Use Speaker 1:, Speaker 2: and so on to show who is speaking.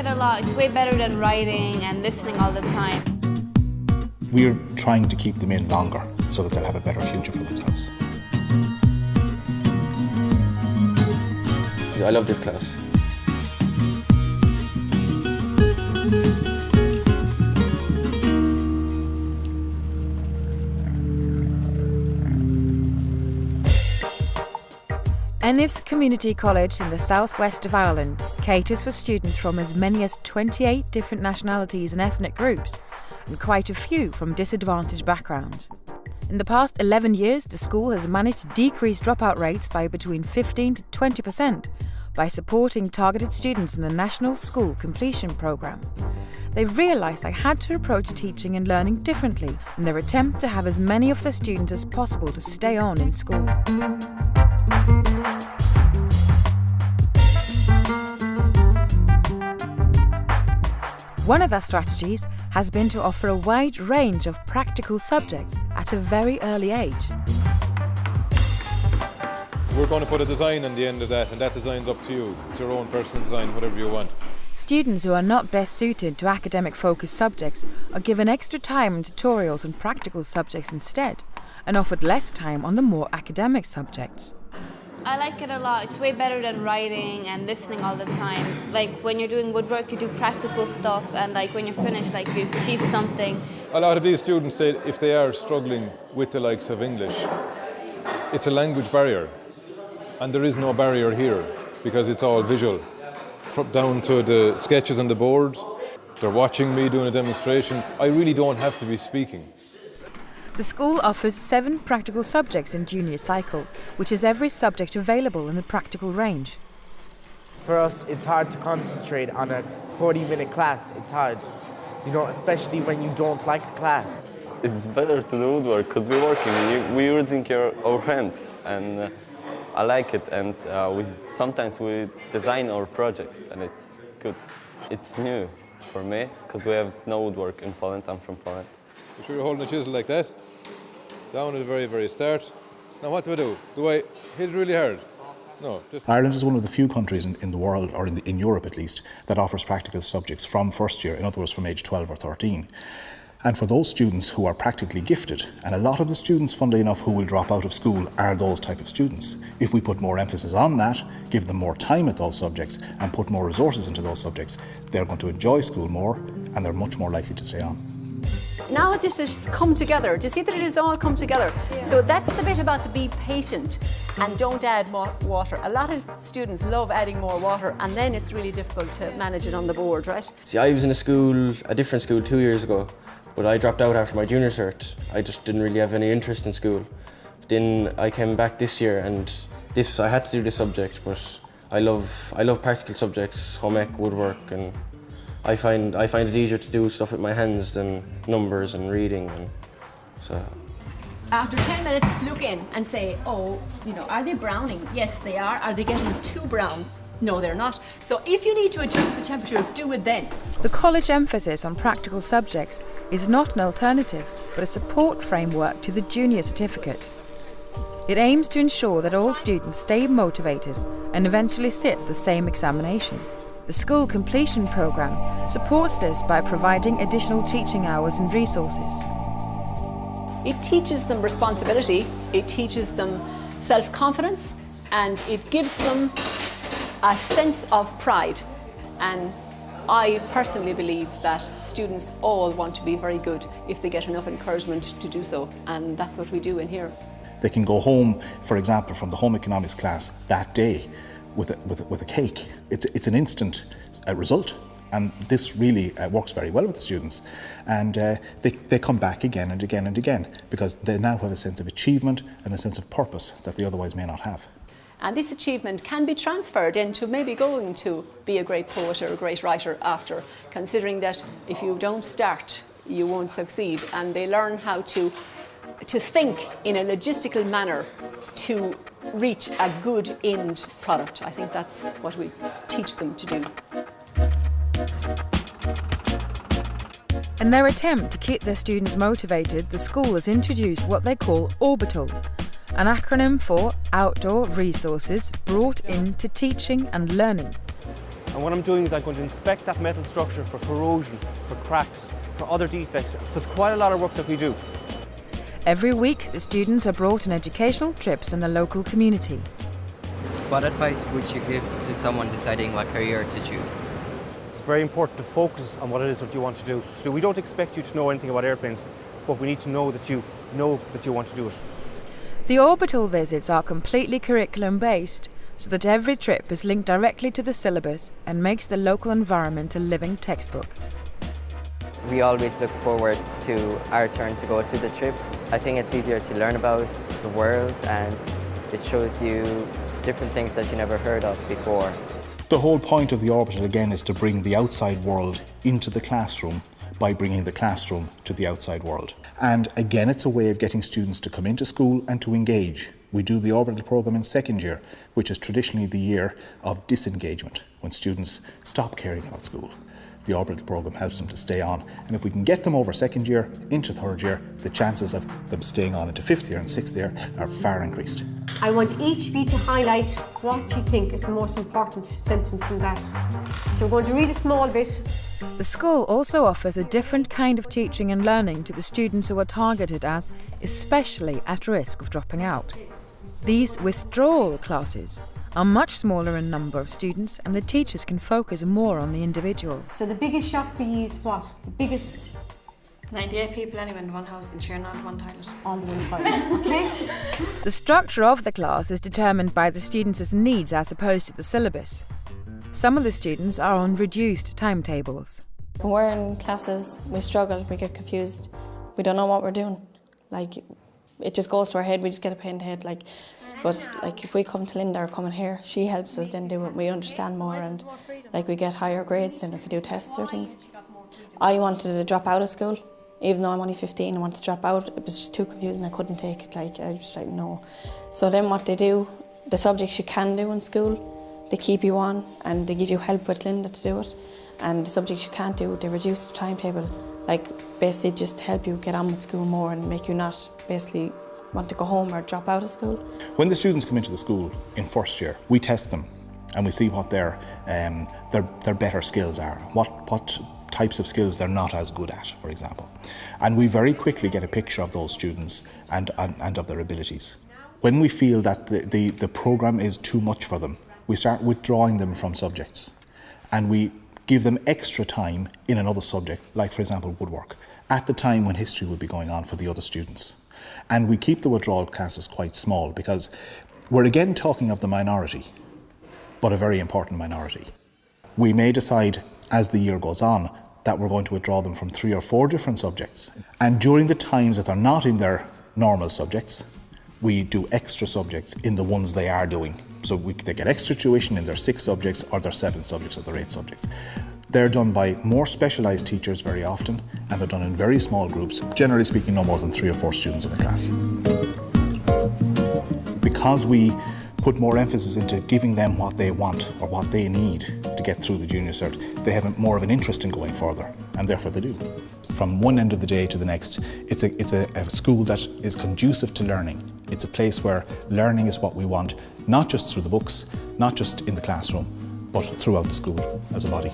Speaker 1: it a lot. It's way better than writing and listening all the time.
Speaker 2: We're trying to keep them in longer so that they'll have a better future for themselves.
Speaker 3: I love this class.
Speaker 4: Ennis Community College in the southwest of Ireland caters for students from as many as 28 different nationalities and ethnic groups, and quite a few from disadvantaged backgrounds. In the past 11 years, the school has managed to decrease dropout rates by between 15 to 20% by supporting targeted students in the National School Completion Programme. They realised they had to approach teaching and learning differently in their attempt to have as many of their students as possible to stay on in school. One of their strategies has been to offer a wide range of practical subjects at a very early age.
Speaker 5: We're going to put a design on the end of that, and that design's up to you. It's your own personal design, whatever you want.
Speaker 4: Students who are not best suited to academic-focused subjects are given extra time in tutorials and practical subjects instead, and offered less time on the more academic subjects.
Speaker 1: I like it a lot. It's way better than writing and listening all the time. Like when you're doing woodwork, you do practical stuff, and like when you're finished, like you've achieved something.
Speaker 5: A lot of these students say if they are struggling with the likes of English, it's a language barrier. And there is no barrier here because it's all visual. Down to the sketches on the board, they're watching me doing a demonstration. I really don't have to be speaking.
Speaker 4: The school offers 7 practical subjects in junior cycle, which is every subject available in the practical range.
Speaker 6: For us, it's hard to concentrate on a 40-minute class. It's hard, especially when you don't like the class.
Speaker 3: It's better to do woodwork because we're working, we're using our hands, and I like it. And sometimes we design our projects, and it's good. It's new for me because we have no woodwork in Poland. I'm from Poland.
Speaker 5: You sure you're holding a chisel like that? Down at the very, very start. Now what do? Do I hit it really hard? No.
Speaker 2: Ireland is one of the few countries in the world, or in Europe at least, that offers practical subjects from first year, in other words from age 12 or 13. And for those students who are practically gifted, and a lot of the students, funnily enough, who will drop out of school are those type of students. If we put more emphasis on that, give them more time at those subjects and put more resources into those subjects, they're going to enjoy school more and they're much more likely to stay on.
Speaker 7: Now this has come together. Do you see that it has all come together? Yeah. So that's the bit about the be patient and don't add more water. A lot of students love adding more water, and then it's really difficult to manage it on the board, right?
Speaker 3: See, I was in a different school 2 years ago, but I dropped out after my junior cert. I just didn't really have any interest in school. Then I came back this year, and I had to do this subject, but I love practical subjects, home ec, woodwork, and I find it easier to do stuff with my hands than numbers and reading, and so.
Speaker 7: After 10 minutes, look in and say, are they browning? Yes, they are. Are they getting too brown? No, they're not. So if you need to adjust the temperature, do it then.
Speaker 4: The college emphasis on practical subjects is not an alternative, but a support framework to the junior certificate. It aims to ensure that all students stay motivated and eventually sit the same examination. The School Completion Programme supports this by providing additional teaching hours and resources.
Speaker 7: It teaches them responsibility, it teaches them self-confidence, and it gives them a sense of pride. And I personally believe that students all want to be very good if they get enough encouragement to do so, and that's what we do in here.
Speaker 2: They can go home, for example, from the home economics class that day with a cake. It's an instant result, and this really works very well with the students. And they come back again and again and again because they now have a sense of achievement and a sense of purpose that they otherwise may not have.
Speaker 7: And this achievement can be transferred into maybe going to be a great poet or a great writer after, considering that if you don't start, you won't succeed. And they learn how to think in a logistical manner to reach a good end product. I think that's what we teach them to do.
Speaker 4: In their attempt to keep their students motivated, the school has introduced what they call Orbital, an acronym for Outdoor Resources Brought into Teaching and Learning.
Speaker 8: And what I'm doing is I'm going to inspect that metal structure for corrosion, for cracks, for other defects. So it's quite a lot of work that we do.
Speaker 4: Every week, the students are brought on educational trips in the local community.
Speaker 9: What advice would you give to someone deciding what career to choose?
Speaker 8: It's very important to focus on what it is that you want to do. We don't expect you to know anything about airplanes, but we need to know that you want to do it.
Speaker 4: The orbital visits are completely curriculum-based, so that every trip is linked directly to the syllabus and makes the local environment a living textbook.
Speaker 9: We always look forward to our turn to go to the trip. I think it's easier to learn about the world, and it shows you different things that you never heard of before.
Speaker 2: The whole point of the orbital again is to bring the outside world into the classroom by bringing the classroom to the outside world. And again, it's a way of getting students to come into school and to engage. We do the orbital programme in second year, which is traditionally the year of disengagement, when students stop caring about school. The orbital programme helps them to stay on, and if we can get them over second year into third year, the chances of them staying on into fifth year and sixth year are far increased.
Speaker 10: I want each of you to highlight what you think is the most important sentence in that. So we're going to read a small bit.
Speaker 4: The school also offers a different kind of teaching and learning to the students who are targeted as especially at risk of dropping out. These withdrawal classes are much smaller in number of students, and the teachers can focus more on the individual.
Speaker 10: So the biggest shock for you is what? The biggest?
Speaker 11: 98 people anyway in one house and sharing on one toilet.
Speaker 10: On one toilet, okay.
Speaker 4: The structure of the class is determined by the students' needs as opposed to the syllabus. Some of the students are on reduced timetables.
Speaker 11: When we're in classes, we struggle, we get confused. We don't know what we're doing. It just goes to our head, we just get a pain in the head. But if we come to Linda or come in here, she helps us then do it. We understand more, and we get higher grades than if we do tests or things. I wanted to drop out of school, even though I'm only 15. I wanted to drop out. It was just too confusing. I couldn't take it. I was just no. So then what they do, the subjects you can do in school, they keep you on and they give you help with Linda to do it. And the subjects you can't do, they reduce the timetable. Basically just help you get on with school more and make you not basically want to go home or drop out of school.
Speaker 2: When the students come into the school in first year, we test them and we see what their better skills are, what types of skills they're not as good at, for example. And we very quickly get a picture of those students and of their abilities. When we feel that the programme is too much for them, we start withdrawing them from subjects, and we give them extra time in another subject, like for example woodwork, at the time when history would be going on for the other students. And we keep the withdrawal classes quite small because we're again talking of the minority, but a very important minority. We may decide as the year goes on that we're going to withdraw them from 3 or 4 different subjects. And during the times that they're not in their normal subjects, we do extra subjects in the ones they are doing. So they get extra tuition in their 6 subjects or their 7 subjects or their 8 subjects. They're done by more specialised teachers very often, and they're done in very small groups, generally speaking no more than 3 or 4 students in a class. Because we put more emphasis into giving them what they want or what they need to get through the junior cert, they have more of an interest in going further, and therefore they do. From one end of the day to the next, it's a school that is conducive to learning. It's a place where learning is what we want, not just through the books, not just in the classroom, but throughout the school as a body.